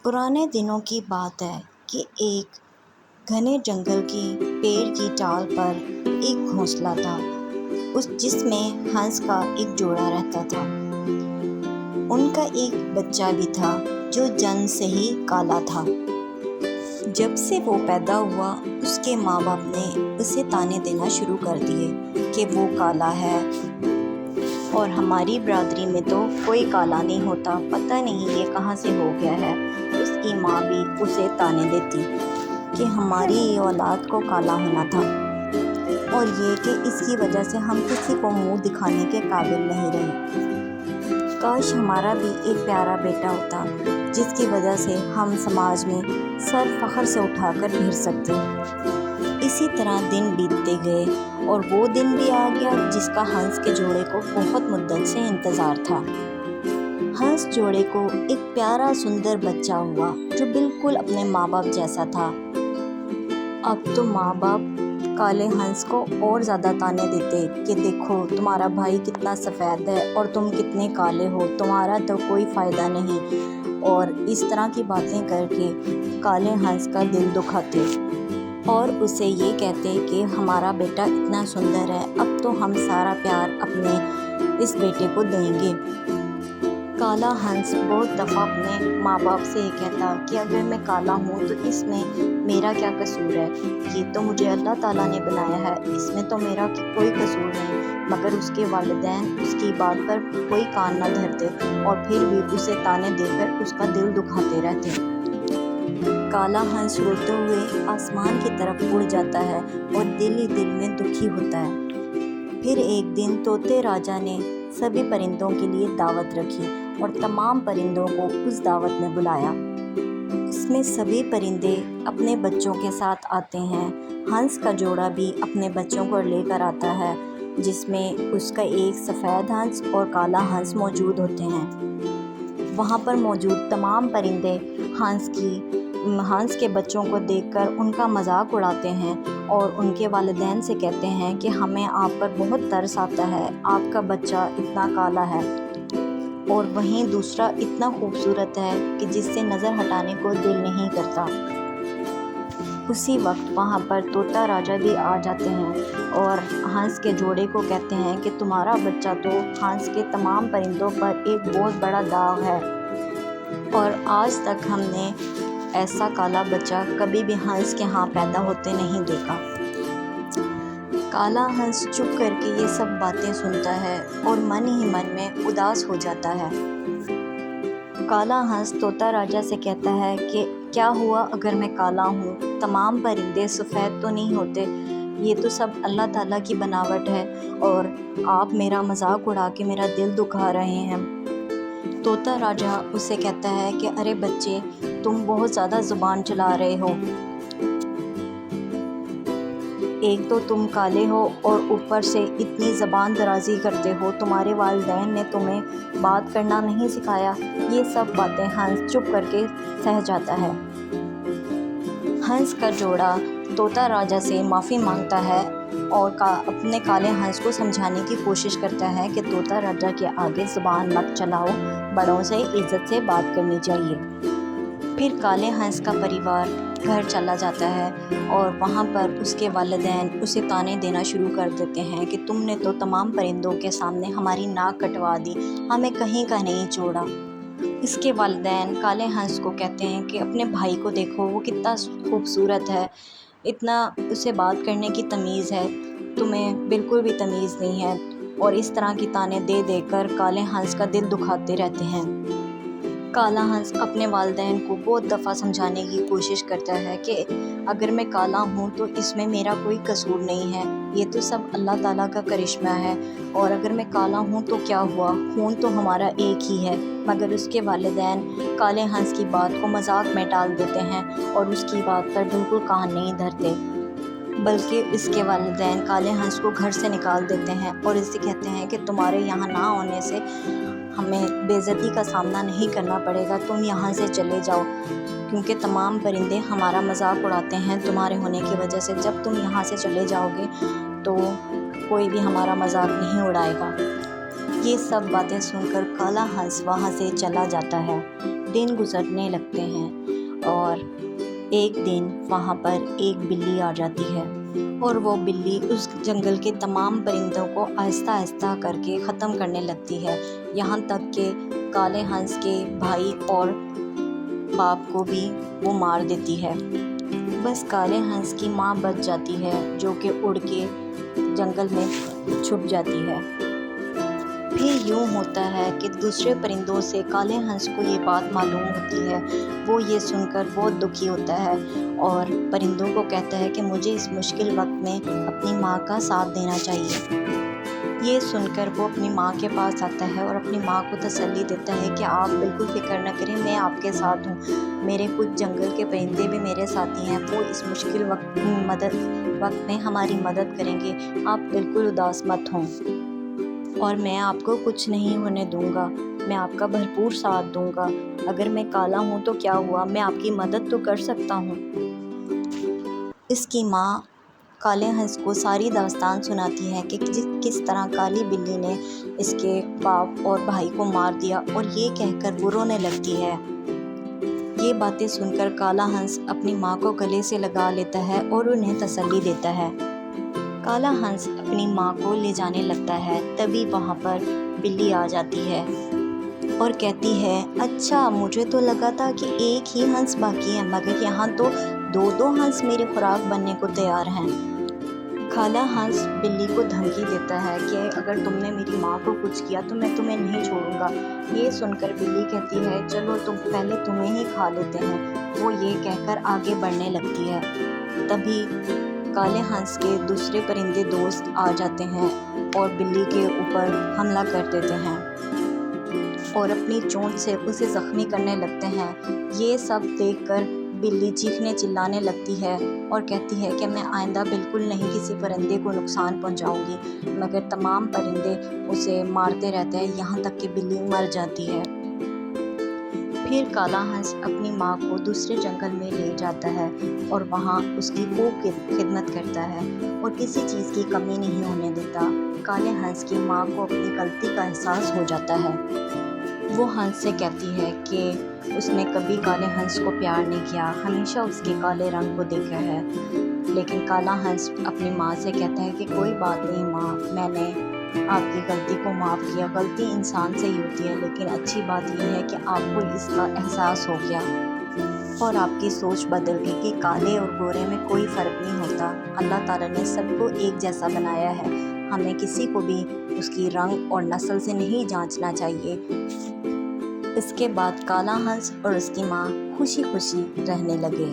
पुराने दिनों की बात है कि एक घने जंगल की पेड़ की टाल पर एक घोंसला था जिसमें हंस का एक जोड़ा रहता था। उनका एक बच्चा भी था जो जन्म से ही काला था। जब से वो पैदा हुआ उसके माँ बाप ने उसे ताने देना शुरू कर दिए कि वो काला है और हमारी बरादरी में तो कोई काला नहीं होता, पता नहीं ये कहाँ से हो गया है। उसकी माँ भी उसे ताने देती कि हमारी औलाद को काला होना था और ये कि इसकी वजह से हम किसी को मुंह दिखाने के काबिल नहीं रहे। काश हमारा भी एक प्यारा बेटा होता जिसकी वजह से हम समाज में सर फख्र से उठाकर फिर सकते। इसी तरह दिन बीतते गए और वो दिन भी आ गया जिसका हंस के जोड़े को बहुत मुद्दत से इंतज़ार था। हंस जोड़े को एक प्यारा सुंदर बच्चा हुआ जो बिल्कुल अपने माँ बाप जैसा था। अब तो माँ बाप काले हंस को और ज़्यादा ताने देते कि देखो तुम्हारा भाई कितना सफ़ेद है और तुम कितने काले हो, तुम्हारा तो कोई फ़ायदा नहीं, और इस तरह की बातें करके काले हंस का दिल दुखाते और उसे ये कहते कि हमारा बेटा इतना सुंदर है, अब तो हम सारा प्यार अपने इस बेटे को देंगे। काला हंस बहुत दफ़ा अपने माँ बाप से ये कहता कि अगर मैं काला हूँ तो इसमें मेरा क्या कसूर है, ये तो मुझे अल्लाह ताला ने बनाया है, इसमें तो मेरा कोई कसूर नहीं। मगर उसके वालिदैन उसकी बात पर कोई कान न धरते और फिर भी उसे ताने देकर उसका दिल दुखाते रहते। काला हंस रोते हुए आसमान की तरफ उड़ जाता है और दिल ही दिल में दुखी होता है। फिर एक दिन तोते राजा ने सभी परिंदों के लिए दावत रखी और तमाम परिंदों को उस दावत में बुलाया। इसमें सभी परिंदे अपने बच्चों के साथ आते हैं। हंस का जोड़ा भी अपने बच्चों को लेकर आता है जिसमें उसका एक सफ़ेद हंस और काला हंस मौजूद होते हैं। वहाँ पर मौजूद तमाम परिंदे हंस के बच्चों को देखकर उनका मजाक उड़ाते हैं और उनके वालिदैन से कहते हैं कि हमें आप पर बहुत तरस आता है, आपका बच्चा इतना काला है और वहीं दूसरा इतना खूबसूरत है कि जिससे नज़र हटाने को दिल नहीं करता। उसी वक्त वहाँ पर तोता राजा भी आ जाते हैं और हंस के जोड़े को कहते हैं कि तुम्हारा बच्चा तो हंस के तमाम परिंदों पर एक बहुत बड़ा दाग है और आज तक हमने ऐसा काला बच्चा कभी भी हंस के यहाँ पैदा होते नहीं देखा। काला हंस चुप करके ये सब बातें सुनता है और मन ही मन में उदास हो जाता है। काला हंस तोता राजा से कहता है कि क्या हुआ अगर मैं काला हूँ, तमाम परिंदे सफ़ेद तो नहीं होते, ये तो सब अल्लाह ताला की बनावट है और आप मेरा मजाक उड़ा के मेरा दिल दुखा रहे हैं। तोता राजा उसे कहता है कि अरे बच्चे, तुम बहुत ज़्यादा ज़ुबान चला रहे हो, एक तो तुम काले हो और ऊपर से इतनी ज़बान दराजी करते हो, तुम्हारे वालिदैन ने तुम्हें बात करना नहीं सिखाया। ये सब बातें हंस चुप करके सह जाता है। हंस का जोड़ा तोता राजा से माफ़ी मांगता है और अपने काले हंस को समझाने की कोशिश करता है कि तोता राजा के आगे ज़ुबान मत चलाओ, बड़ों से इज़्ज़त से बात करनी चाहिए। फिर काले हंस का परिवार घर चला जाता है और वहाँ पर उसके वालिदैन उसे ताने देना शुरू कर देते हैं कि तुमने तो तमाम परिंदों के सामने हमारी नाक कटवा दी, हमें कहीं का नहीं छोड़ा। इसके वालिदैन काले हंस को कहते हैं कि अपने भाई को देखो, वो कितना खूबसूरत है, इतना उसे बात करने की तमीज़ है, तुम्हें बिल्कुल भी तमीज़ नहीं है, और इस तरह की ताने दे देकर काले हंस का दिल दुखाते रहते हैं। काला हंस अपने वालिदैन को बहुत दफ़ा समझाने की कोशिश करता है कि अगर मैं काला हूँ तो इसमें मेरा कोई कसूर नहीं है, ये तो सब अल्लाह ताला का करिश्मा है, और अगर मैं काला हूँ तो क्या हुआ, खून तो हमारा एक ही है। मगर उसके वालिदैन काले हंस की बात को मजाक में टाल देते हैं और उसकी बात पर बिल्कुल कान नहीं धरते, बल्कि इसके वालिदैन काले हंस को घर से निकाल देते हैं और इससे कहते हैं कि तुम्हारे यहाँ ना होने से हमें बेइज्जती का सामना नहीं करना पड़ेगा, तुम यहाँ से चले जाओ, क्योंकि तमाम परिंदे हमारा मजाक उड़ाते हैं तुम्हारे होने की वजह से। जब तुम यहाँ से चले जाओगे तो कोई भी हमारा मजाक नहीं उड़ाएगा। ये सब बातें सुनकर काला हंस वहाँ से चला जाता है। दिन गुजरने लगते हैं اور ایک دن وہاں پر ایک بلی آ جاتی ہے اور وہ بلی اس جنگل کے تمام پرندوں کو آہستہ آہستہ کر کے ختم کرنے لگتی ہے، یہاں تک کہ کالے ہنس کے بھائی اور باپ کو بھی وہ مار دیتی ہے۔ بس کالے ہنس کی ماں بچ جاتی ہے جو کہ اڑ کے جنگل میں چھپ جاتی ہے۔ پھر یوں ہوتا ہے کہ دوسرے پرندوں سے کالے ہنس کو یہ بات معلوم ہوتی ہے، وہ یہ سن کر بہت دکھی ہوتا ہے اور پرندوں کو کہتا ہے کہ مجھے اس مشکل وقت میں اپنی ماں کا ساتھ دینا چاہیے۔ یہ سن کر وہ اپنی ماں کے پاس آتا ہے اور اپنی ماں کو تسلی دیتا ہے کہ آپ بالکل فکر نہ کریں، میں آپ کے ساتھ ہوں، میرے کچھ جنگل کے پرندے بھی میرے ساتھی ہیں، وہ اس مشکل وقت میں ہماری مدد کریں گے، آپ بالکل اداس مت ہوں اور میں آپ کو کچھ نہیں ہونے دوں گا، میں آپ کا بھرپور ساتھ دوں گا، اگر میں کالا ہوں تو کیا ہوا، میں آپ کی مدد تو کر سکتا ہوں۔ اس کی ماں کالے ہنس کو ساری داستان سناتی ہے کہ کس طرح کالی بلی نے اس کے باپ اور بھائی کو مار دیا اور یہ کہہ کر وہ رونے لگتی ہے۔ یہ باتیں سن کر کالا ہنس اپنی ماں کو گلے سے لگا لیتا ہے اور انہیں تسلی دیتا ہے۔ کالا ہنس اپنی ماں کو لے جانے لگتا ہے، تبھی وہاں پر بلی آ جاتی ہے اور کہتی ہے اچھا مجھے تو لگا تھا کہ ایک ہی ہنس باقی ہے، مگر یہاں تو دو ہنس میری خوراک بننے کو تیار ہیں۔ کالا ہنس بلی کو دھمکی دیتا ہے کہ اگر تم نے میری ماں کو کچھ کیا تو میں تمہیں نہیں چھوڑوں گا۔ یہ سن کر بلی کہتی ہے چلو پہلے تمہیں ہی کھا لیتے ہیں، وہ یہ کہہ کر آگے بڑھنے لگتی ہے۔ تبھی کالے ہنس کے دوسرے پرندے دوست آ جاتے ہیں اور بلی کے اوپر حملہ کر دیتے ہیں اور اپنی چونچ سے اسے زخمی کرنے لگتے ہیں۔ یہ سب دیکھ کر بلی چیخنے چلانے لگتی ہے اور کہتی ہے کہ میں آئندہ بالکل نہیں کسی پرندے کو نقصان پہنچاؤں گی، مگر تمام پرندے اسے مارتے رہتے ہیں یہاں تک کہ بلی مر جاتی ہے۔ پھر کالا ہنس اپنی ماں کو دوسرے جنگل میں لے جاتا ہے اور وہاں اس کی خوب خدمت کرتا ہے اور کسی چیز کی کمی نہیں ہونے دیتا۔ کالے ہنس کی ماں کو اپنی غلطی کا احساس ہو جاتا ہے، وہ ہنس سے کہتی ہے کہ اس نے کبھی کالے ہنس کو پیار نہیں کیا، ہمیشہ اس کے کالے رنگ کو دیکھا ہے۔ لیکن کالا ہنس اپنی ماں سے کہتا ہے کہ کوئی بات نہیں ماں، میں نے آپ کی غلطی کو معاف کیا، غلطی انسان سے ہی ہوتی ہے، لیکن اچھی بات یہ ہے کہ آپ کو اس کا احساس ہو گیا اور آپ کی سوچ بدل گئی کہ کالے اور گورے میں کوئی فرق نہیں ہوتا، اللہ تعالیٰ نے سب کو ایک جیسا بنایا ہے، ہمیں کسی کو بھی اس کی رنگ اور نسل سے نہیں جانچنا چاہیے۔ اس کے بعد کالا ہنس اور اس کی ماں خوشی خوشی رہنے لگے۔